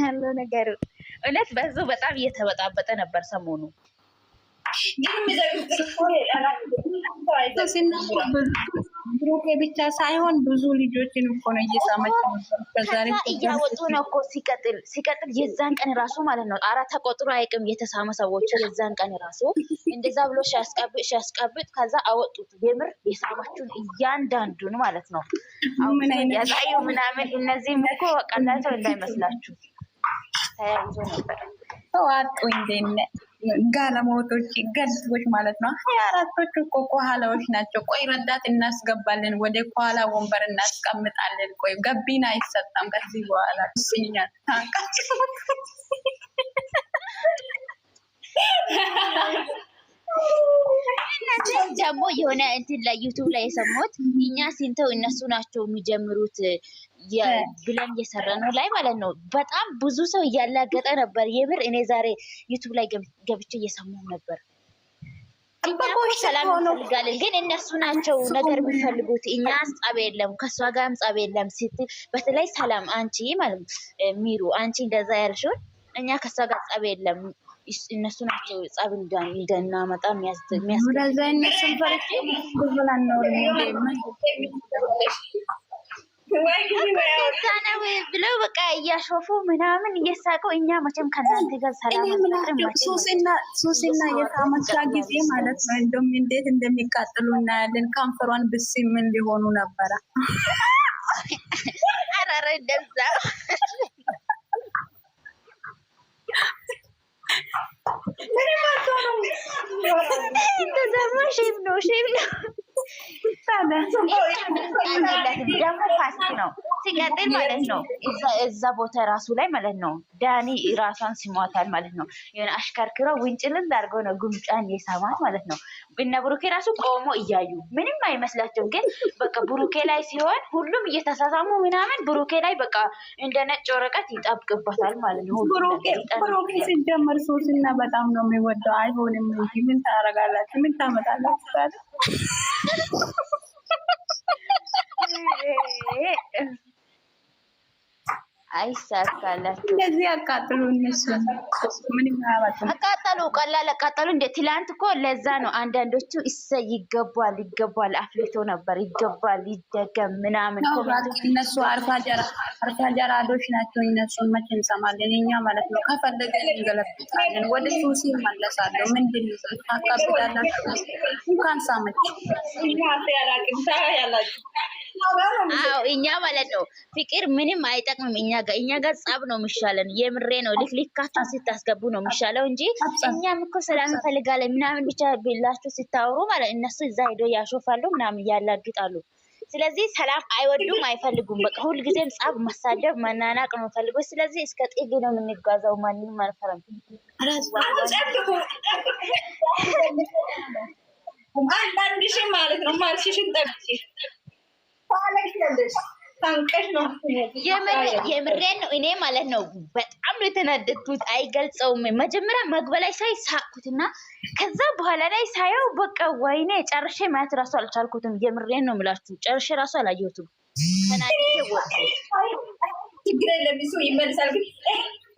ያለው ነገር እውነት በዙ በጣም እየተበጣበጠ ነበር ሰሞኑ። ብሩኬ ብቻ ሳይሆን ብዙ ልጆችን እኮ ነው እየሳመች እያወጡ ነው እኮ። ሲቀጥል የዛን ቀን ራሱ ማለት ነው አራ ተቆጥሮ አይቅም የተሳመ ሰዎች የዛን ቀን ራሱ እንደዛ ብሎ ሲያስቀብጥ ከዛ አወጡት። የምር የሳማችሁን እያንዳንዱን ማለት ነው ያሳዩ ምናምን። እነዚህም እኮ ቀላል ሰው እንዳይመስላችሁ ተያይዞ ነበር። ተዋጡ እንደነ ጋለሞቶች ገዝቦች ማለት ነው። 24ቶቹ እኮ ከኋላዎች ናቸው። ቆይ ረዳት እናስገባለን፣ ወደ ከኋላ ወንበር እናስቀምጣለን። ቆይ ገቢና አይሰጣም ከዚህ በኋላ እሱኛል ታንቃችሁ ደግሞ የሆነ እንትን ላይ ዩቱብ ላይ የሰሙት እኛ ሲንተው እነሱ ናቸው የሚጀምሩት ብለን እየሰራ ነው ላይ ማለት ነው። በጣም ብዙ ሰው እያላገጠ ነበር። የምር እኔ ዛሬ ዩቱብ ላይ ገብቼ እየሰማሁ ነበር። ሰላም እንፈልጋለን ግን እነሱ ናቸው ነገር የሚፈልጉት። እኛ ጸብ የለም ከሷ ጋርም ጸብ የለም ስትል በተለይ ሰላም አንቺ ማለት ሚሩ አንቺ እንደዛ ያልሽውን እኛ ከሷ ጋር ጸብ የለም እነሱ ናቸው ጸብ እንዳናመጣ የሚያስደዛ እነሱን ፈርቼ ብላን ነው ብለው በቃ እያሾፉ ምናምን እየሳቀው እኛ መቼም ከእናንተ ጋር ሰላም ሱሲና የሳመቻ ጊዜ ማለት ነው እንደውም እንዴት እንደሚቃጥሉ እናያለን። ከንፈሯን ብስም እንዲሆኑ ነበረ። አራረ እንደዛ ሼም ነው ደግሞ ፋስት ነው። ሲቀጥል ማለት ነው እዛ ቦታ ራሱ ላይ ማለት ነው ዳኒ ራሷን ሲሟታል ማለት ነው። የሆነ አሽከርክረው ውንጭልን አድርገው ነው ጉምጫን የሳማት ማለት ነው። እና ብሩኬ ራሱ ቆሞ እያዩ ምንም አይመስላቸውም። ግን በቃ ብሩኬ ላይ ሲሆን ሁሉም እየተሳሳሙ ምናምን ብሩኬ ላይ በቃ እንደ ነጭ ወረቀት ይጠብቅበታል ማለት ነው። ብሩኬ ሲጀመር ሶስና በጣም ነው የሚወደው። አይሆንም እንጂ ምን ታረጋላችሁ? ምን ታመጣላችሁ? አይሳካላችሁ። እንደዚህ አቃጥሉ እነሱ ምን ያባቱ አቃጠሉ እንደ ትላንት እኮ ለዛ ነው አንዳንዶቹ ይገባል አፍልቶ ነበር ይገባል ይደገም ምናምን እነሱ አርፋጀራዶች ናቸው። እነሱን መቼ እንሰማለን እኛ ማለት ነው። ከፈለገን እንገለብጣለን ወደ ሱሲ መለሳለሁ። ምንድን ነው ታካብዳላችሁ? እንኳን ሳመች አዎ እኛ ማለት ነው ፍቅር ምንም አይጠቅምም። እኛ ጋር ጸብ ነው የሚሻለን። የምሬ ነው። ልክልካችሁ ስታስገቡ ነው የሚሻለው እንጂ እኛም እኮ ሰላም እንፈልጋለን ምናምን ብቻ ብላችሁ ስታወሩ ማለት እነሱ እዛ ሄዶ ያሾፋሉ ምናምን ያላግጣሉ። ስለዚህ ሰላም አይወዱም አይፈልጉም። በቃ ሁልጊዜም ጸብ፣ መሳደብ፣ መናናቅ ነው የሚፈልጉት። ስለዚህ እስከ ጥግ ነው የምንጓዘው። ማንንም አልፈረም። አንዳንድሽ ማለት ነው ማልሽሽን ጠብቂ የምሬን ነው። እኔ ማለት ነው በጣም ነው የተናደድኩት። አይገልጸውም። መጀመሪያ መግቢያ ላይ ሳይ ሳቅኩትና ከዛ በኋላ ላይ ሳየው በቃ ወይኔ ጨርሼ ማየት ራሱ አልቻልኩትም። የምሬን ነው የምላችሁ ጨርሼ ራሱ አላየሁትም። ተናድጄ ወጣሁ። ችግር የለም እሱ ይመልሳል። ግን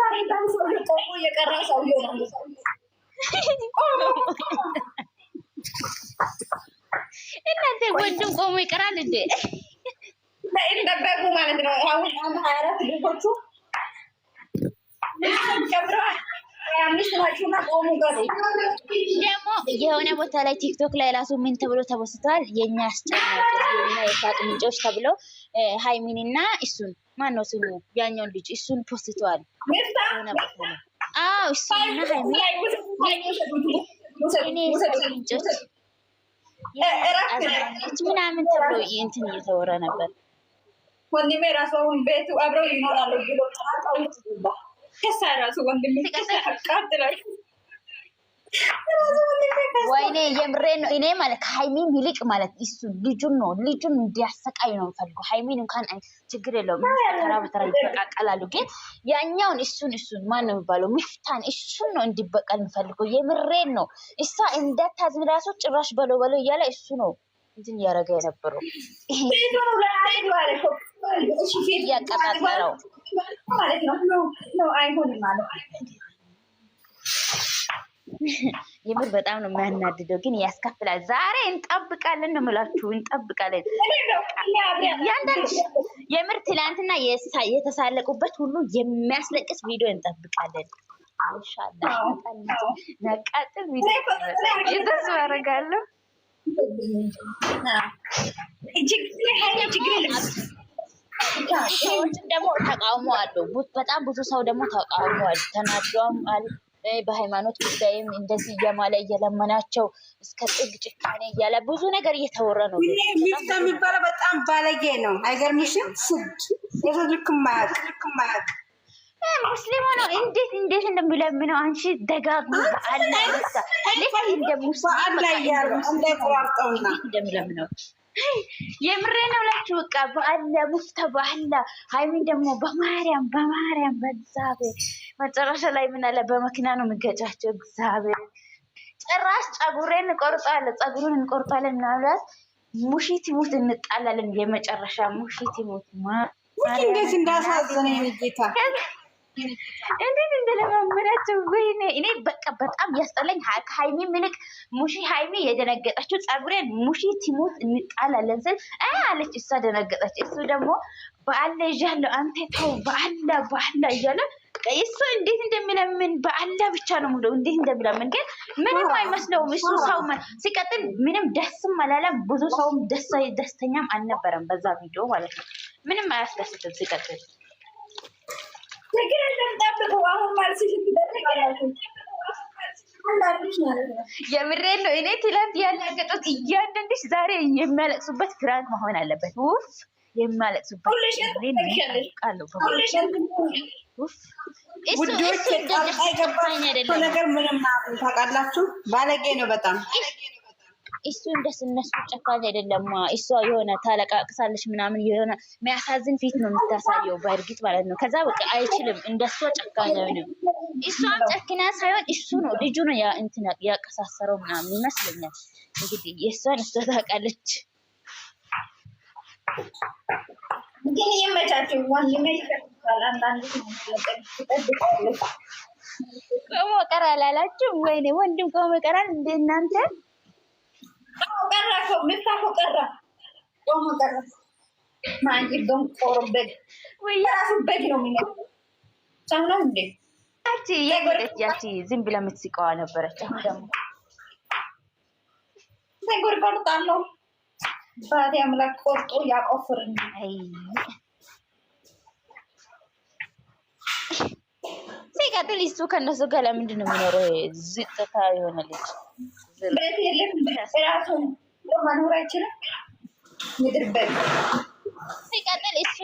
ታሪካን ሰው ቆሞ የቀራ ሰው ይሆናል። እናንተ ወንድም ቆሞ ይቀራል እንዴ? እንደበቁ ማለት ነው። አሁን 24 ልጆቹ ደግሞ የሆነ ቦታ ላይ ቲክቶክ ላይ ራሱ ምን ተብሎ ተወስቷል? የኛ አስጨናቂ የኛ የሳቅ ምንጮች ተብሎ ሃይሚንና እሱን ማን ነው ስሙ ያኛውን ልጅ እሱን ፖስቷል። የሆነ ቦታ ላይ አዎ እሱና ሃይሚን እኔ የሳቅ ምንጮች ምናምን ተብሎ እንትን እየተወራ ነበር። ወንድሜ ራሱ አሁን ቤቱ አብረው ይኖራሉ ብሎ ከሳ ራሱ ወንድሜ ተቃጥሏል። ወይኔ የምሬን ነው። እኔ ማለት ከሃይሚን ይልቅ ማለት እሱ ልጁን እንዲያሰቃይ ነው የምፈልገው። ሃይሚን እንኳን ችግር የለውም ተራ በተራ ይበቃቀላሉ። ግን ያኛውን እሱን ማን ነው የሚባለው ሚፍታን እሱን ነው እንዲበቀል የምፈልገው። የምሬን ነው። እሷ እንዳታዝን ራሱ ጭራሽ በለው እያለ እሱ ነው እንትን እያደረገ የነበረው እያቀጣጠለው ማለት ነው። ነው አይሆንም ማለት የምር በጣም ነው የሚያናድደው፣ ግን ያስከፍላል። ዛሬ እንጠብቃለን ነው የምላችሁ፣ እንጠብቃለን። ያንዳንድ የምር ትላንትና የተሳለቁበት ሁሉ የሚያስለቅስ ቪዲዮ እንጠብቃለን። ኢንሻአላህ ነቃጥል ቪዲዮ ተስፋ አደርጋለሁ። ሰዎችም ደግሞ ተቃውሞ አሉ። በጣም ብዙ ሰው ደግሞ ተቃውሟል፣ ተናዷም አለ። በሃይማኖት ጉዳይም እንደዚህ እየማለ እየለመናቸው እስከ ጥግ ጭካኔ እያለ ብዙ ነገር እየተወራ ነው። ሚፍታ የሚባለው በጣም ባለጌ ነው። አይገርምሽም? ስድ የልክ ማያቅ ሙስሊም ነው። እንዴት እንደሚለምነው አንቺ ደጋግሞ በአላ ይወጣ ልክ እንደ ሙስሊም ያሉ እንደ ቆራርጠውና እንደሚለምነው የምሬ ነው ላችሁ። በቃ በአላ ሙፍታ በአላ ሃይሚን ደግሞ በማርያም በእግዚአብሔር መጨረሻ ላይ ምን አለ በመኪና ነው የሚገጫቸው። እግዚአብሔር ጭራሽ ጸጉሩን እንቆርጣለን ምናልባት ሙሺት ይሙት እንጣላለን። የመጨረሻ ሙሺት ይሙት እንዴት እንዳሳዘነኝ ጌታ እንዴት እንደለማመናቸው ወይኔ! እኔ በቃ በጣም ያስጠላኝ ከሃይሚ ምልክ ሙሺ ሃይሚ የደነገጠችው ጸጉሬን ሙሺ ቲሞት እንጣላለን ስል አለች። እሷ ደነገጠች። እሱ ደግሞ በአላ ይዣለሁ አንተ ተው በአላ እያለ እሱ እንዴት እንደሚለምን በአላ ብቻ ነው ሙሉ እንዴት እንደሚለምን ግን ምንም አይመስለውም። እሱ ሰው ሲቀጥል ምንም ደስም አላለም። ብዙ ሰውም ደስተኛም አልነበረም በዛ ቪዲዮ ማለት ነው። ምንም አያስደስትም ሲቀጥል የምሬን ነው። እኔ ትላንት ያላገጡት እያንዳንድሽ ዛሬ የሚያለቅሱበት ፍራንክ መሆን አለበት። ውፍ የሚያለቅሱበት ነገር ምንም ታውቃላችሁ፣ ባለጌ ነው በጣም እሱ እነሱ ጨካኝ አይደለም። እሷ የሆነ ታለቃቅሳለች ምናምን የሆነ የሚያሳዝን ፊት ነው የምታሳየው በእርግጥ ማለት ነው። ከዛ በቃ አይችልም እንደሷ ጨካኝ አይሆንም። እሷም ጨክና ሳይሆን እሱ ነው ልጁ ነው ያ እንትን ያቀሳሰረው ምናምን ይመስለኛል። እንግዲህ የእሷን እሷ ታውቃለች። ግን የመቻቸው ቆሞ ቀራ አላላችሁ ወይኔ? ወንድም ቆሞ ቀራል እንደ እናንተ ቀራ ማንጅም ቆርበግ ወይ ራሱ በግ ነው የሚለው ሰው ነው እንዴ? ያቺ ዝም ብላ የምትስቀዋ ነበረች። አሁን ደግሞ ፀጉር ቆርጣለሁ ባዲ አምላክ ቆርጦ ያቆፍርኝ። ሲቀጥል እሱ ከነሱ ጋር ለምንድን ነው የሚኖረው? ዝቅታ የሆነ ልጅ ቤት የለም ራሱ መኖር አይችልም። ምድር በግ ሲቀጥል እሱ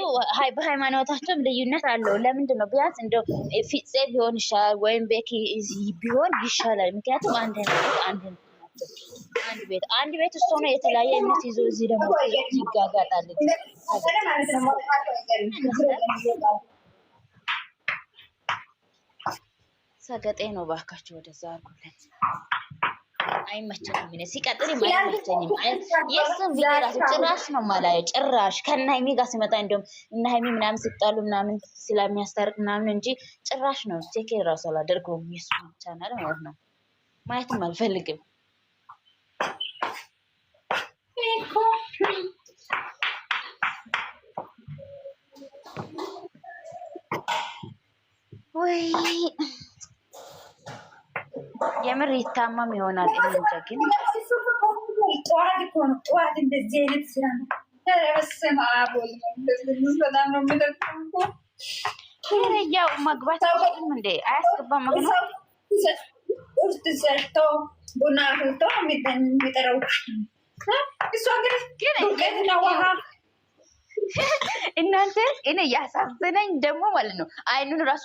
በሃይማኖታቸውም ልዩነት አለው። ለምንድን ነው ቢያንስ እንደው ፊፄ ቢሆን ይሻላል ወይም ቤኪ ቢሆን ይሻላል። ምክንያቱም አንድ ቤት ውስጥ ሆኖ የተለያየ እምነት ይዞ እዚህ ደግሞ ይጋጋጣል። ሰገጤ ነው ባካቸው። ወደዛ አርጉልን። አይመቸኝም። እኔ ሲቀጥል አይመቸኝም። የእሱን ቪዲዮ ራሱ ጭራሽ ነው የማላየው። ጭራሽ ከእነ ሀይሚ ጋር ሲመጣ እንደውም እነ ሀይሚ ምናምን ሲጣሉ ምናምን ስለሚያስታርቅ ምናምን እንጂ ጭራሽ ነው ቼክ ራሱ አላደርገውም። የእሱን ቻናል ማለት ነው ማየትም አልፈልግም። ወይ የምር ይታማም ይሆናል እንጃ። ግን ጠዋት እንደዚህ አይነት ስራ ነው። በስመ አብ በጣም ነው የምጠቁ ያው መግባት አይችልም እንዴ? አያስገባም መግባት ቁርስ ሰርቶ ቡና አፍልቶ የሚጠራው እሷ ግን ዱቄትና ውሃ እናንተ እኔ ያሳዘነኝ ደግሞ ማለት ነው አይኑን ራሱ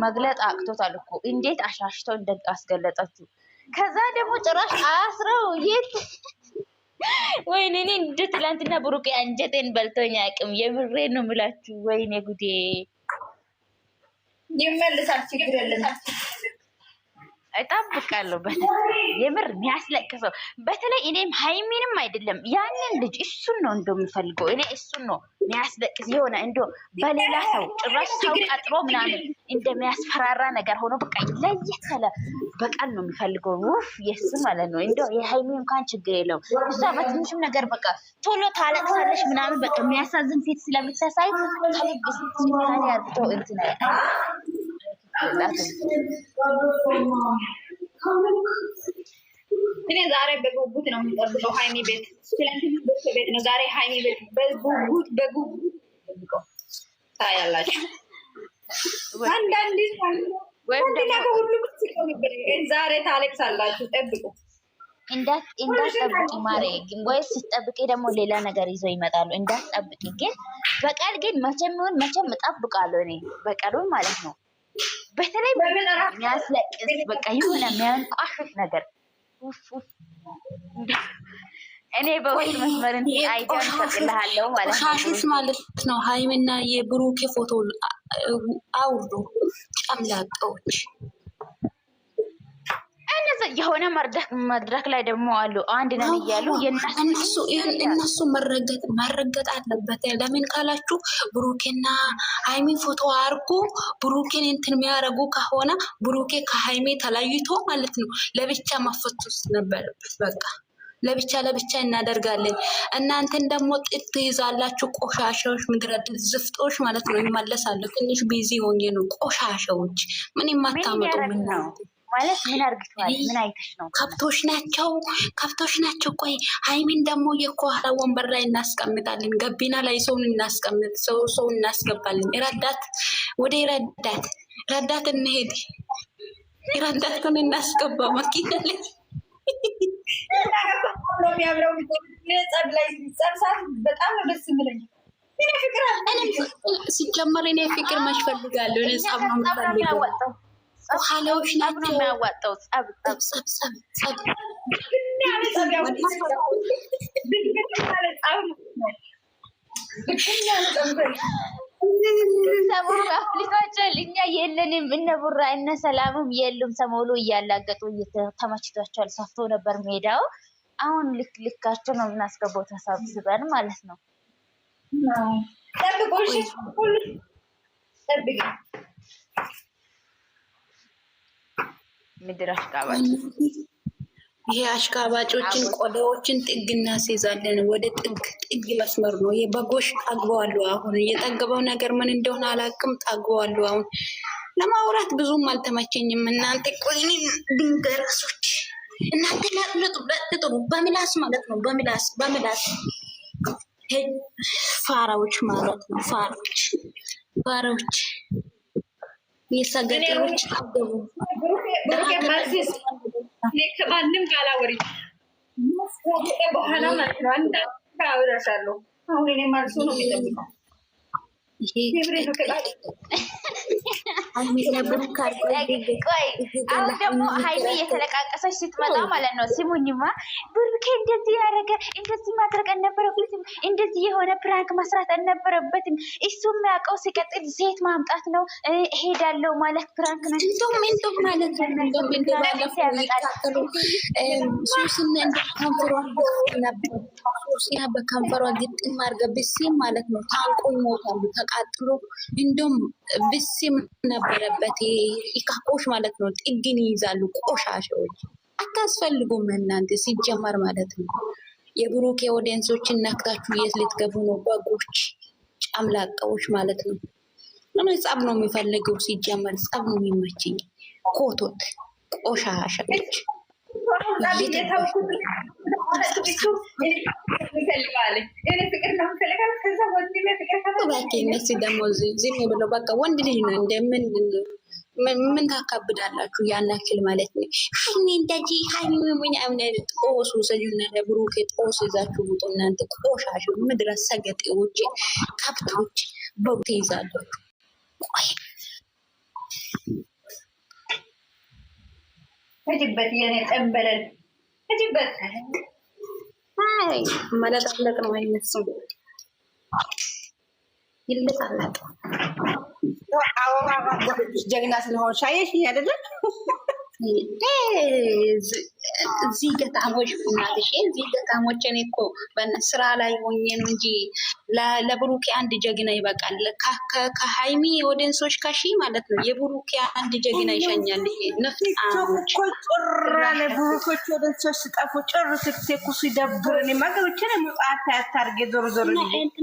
መግለጥ አቅቶታል እኮ እንዴት አሻሽተው እንዳስገለጠችው። ከዛ ደግሞ ጭራሽ አስረው የት ወይኔ! እኔ እንደ ትላንትና ብሩቄ አንጀቴን በልቶኝ አያውቅም። የምሬን ነው የምላችሁ። ወይኔ ጉዴ! ይመልሳል፣ ችግር የለም። እጠብቃለሁ። የምር የሚያስለቅሰው በተለይ እኔም ሃይሚንም አይደለም ያንን ልጅ እሱን ነው እንደምፈልገው እኔ እሱን ነው የሚያስለቅስ የሆነ እንዶ በሌላ ሰው ጭራሽ ሰው ቀጥሮ ምናምን እንደሚያስፈራራ ነገር ሆኖ በቃ ለየት ያለ በቃል ነው የሚፈልገው። ውፍ የሱ ማለት ነው። እንዶ የሃይሚ እንኳን ችግር የለውም እሷ በትንሽም ነገር በቃ ቶሎ ታለቅሳለች ምናምን በቃ የሚያሳዝን ፊት ስለምታሳይ ከልብ ስታኔ አርግቶ እንትን እኔ ዛሬ በጉጉት ነው የምጠብቀው ሃይሚ ቤት። ስለዚህ ቤት ነው ዛሬ ሃይሚ ቤት በጉጉት ታያላችሁ። አንዳንዴ ወይም ደግሞ ሁሉ ዛሬ ታለቅሳላችሁ። ጠብቁ እንዳትጠብቂ ማሬ። ግን ወይ ስትጠብቂ ደግሞ ሌላ ነገር ይዘው ይመጣሉ። እንዳትጠብቂ ግን በቃል ግን መቼም እጠብቃለሁ እኔ በቀሉን ማለት ነው። በተለይ የሚያስለቅስ በቃ የሆነ የሚያንቋሽሽ ነገር እኔ በውስጥ መስመርን አይተን ፈቅልሃለሁ ማለት ነው። ቆሻሾች ማለት ነው። ሃይሚና የብሩኬ ፎቶ አውርዱ ጨምላቃዎች። የሆነ መድረክ ላይ ደግሞ አሉ አንድ ነን እያሉ እነሱ መረገጥ አለበት። ለምን ካላችሁ ብሩኬና ሃይሚ ፎቶ አርጉ። ብሩኬን እንትን የሚያደርጉ ከሆነ ብሩኬ ከሃይሚ ተለይቶ ማለት ነው ለብቻ መፈቱስ ነበረበት። በቃ ለብቻ እናደርጋለን። እናንተን ደግሞ ጥት ይዛላችሁ ቆሻሻዎች፣ ምድረድ ዝፍጦች ማለት ነው። ይመለሳሉ። ትንሽ ቢዚ ሆኜ ነው። ቆሻሻዎች ምን የማታመጡ ማለት ምን አርግቷል? ምን አይተሽ ነው? ከብቶች ናቸው። ቆይ ሃይሚን ደግሞ የኋላ ወንበር ላይ እናስቀምጣለን። ገቢና ላይ ሰውን እናስቀምጥ፣ ሰው እናስገባለን። ወደ ረዳት እንሄድ። ረዳቱን እናስገባ መኪና ላይ በጣም ደስ የሚለኝ ሲጀመር እኔ ፍቅር መች ፈልጋለሁ። እኔ ጸብ ነው የምፈልገው። ኋላዎች ናቸው የሚያዋጣው ጸብ ሰሞኑ አፍሊካቸል እኛ የለንም። እነ ቡራ እነ ሰላምም የሉም። ሰሞኑ እያላገጡ ተመችቷቸዋል። ሰፍቶ ነበር ሜዳው። አሁን ልካቸው ነው የምናስገባው ተሰብስበን ማለት ነው። ምድር አሽቃባጭ ይሄ አሽቃባጮችን ቆዳዎችን ጥግ እናስይዛለን። ወደ ጥግ መስመር ነው። የበጎሽ ጠግበዋሉ። አሁን የጠገበው ነገር ምን እንደሆነ አላውቅም። ጠግበዋሉ። አሁን ለማውራት ብዙም አልተመቸኝም። እናንተ ቆይኒ ድንገራሶች እናንተ ለጥሩ በምላስ ማለት ነው። በምላስ ፋራዎች ማለት ነው። ፋራዎች የሰገጤዎች ጠገቡ። ከማንም ካላወሪ በኋላ ማለት ነው። አንድ አውራሻለሁ። አሁን እኔ ማርሱ ነው የሚጠብቀው። አሁን ደግሞ ሃይሚ እየተለቃቀሰች ስትመጣ ማለት ነው። ስሙኝማ ብሩኬ እንደዚህ ያደረገ እንደዚህ ማድረግ አልነበረበትም። እንደዚህ የሆነ ፕራንክ መስራት አልነበረበትም። እሱ የሚያውቀው ሲቀጥል ሴት ማምጣት ነው። ሄዳለው ማለት ፕራንክ ነው። እንደም ማለት ሱስና በከንፈሯ ግጥም አድርጋ ብሲም ማለት ነው። ታንቆ ይሞታሉ ተቃጥሎ። እንደም ብሲም ነበረበት። ኢካቆሽ ማለት ነው። ጥግን ይይዛሉ። ቆሻሻዎች አታስፈልጉም እናንተ ሲጀመር ማለት ነው። የብሩኬ ኦዲየንሶችን ነክታችሁ የት ልትገቡ ነው? በጎች ጫምላቃዎች ማለት ነው። ምን ጸብ ነው የሚፈልገው? ሲጀመር ጸብ ነው የሚመችኝ። ኮቶት ቆሻሻዎች እነሱ ደግሞ ዝም ብለው በቃ ወንድ ልጅ ነው እንደምን ምን ታካብዳላችሁ? ያን ያክል ማለት ነው። ሃይሚ እንደዚህ ሃይሚ ምናምን ጦሱ ሰጁና ለብሩኬ ጦስ ይዛችሁ ውጡ እናንተ ቆሻሽ ምድረ ሰገጤዎች፣ ከብቶች በውቴ ይዛላችሁ። ቆይ እጅበት የኔ ጠንበለል እጅበት አይ መለጣለቅ ነው አይነሱም ይልጣላጥ አበባ ጀግና ስለሆንሽ አየሽ አይደለም እዚህ ገጣሞች ናትሽ እዚህ ገጣሞች እኔ እኮ በስራ ላይ ሆኜ ነው እንጂ ለብሩኬ አንድ ጀግና ይበቃል። ከሃይሚ ኦዲየንሶች ከሺ ማለት ነው የብሩኬ አንድ ጀግና ይሸኛል። ነፍጣሞች ጭራለ ብሩኮች ኦዲየንሶች ሲጠፉ ጭር ስትኩ ሲደብሩኝ ማገውችን መጣት ያታርገ ዞር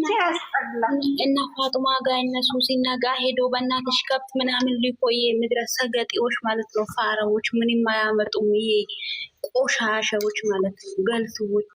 ሲያስጠላ እና ፋጡማ ጋር እነሱ ሲነጋ ሄዶ በእናትሽ ከብት ምናምን ሊቆይ ምድረሰ ገጤዎች ማለት ነው ፋራዎች ምንም አያመጡም። ይሄ ቆሻሻዎች ማለት ነው ገልፍዎች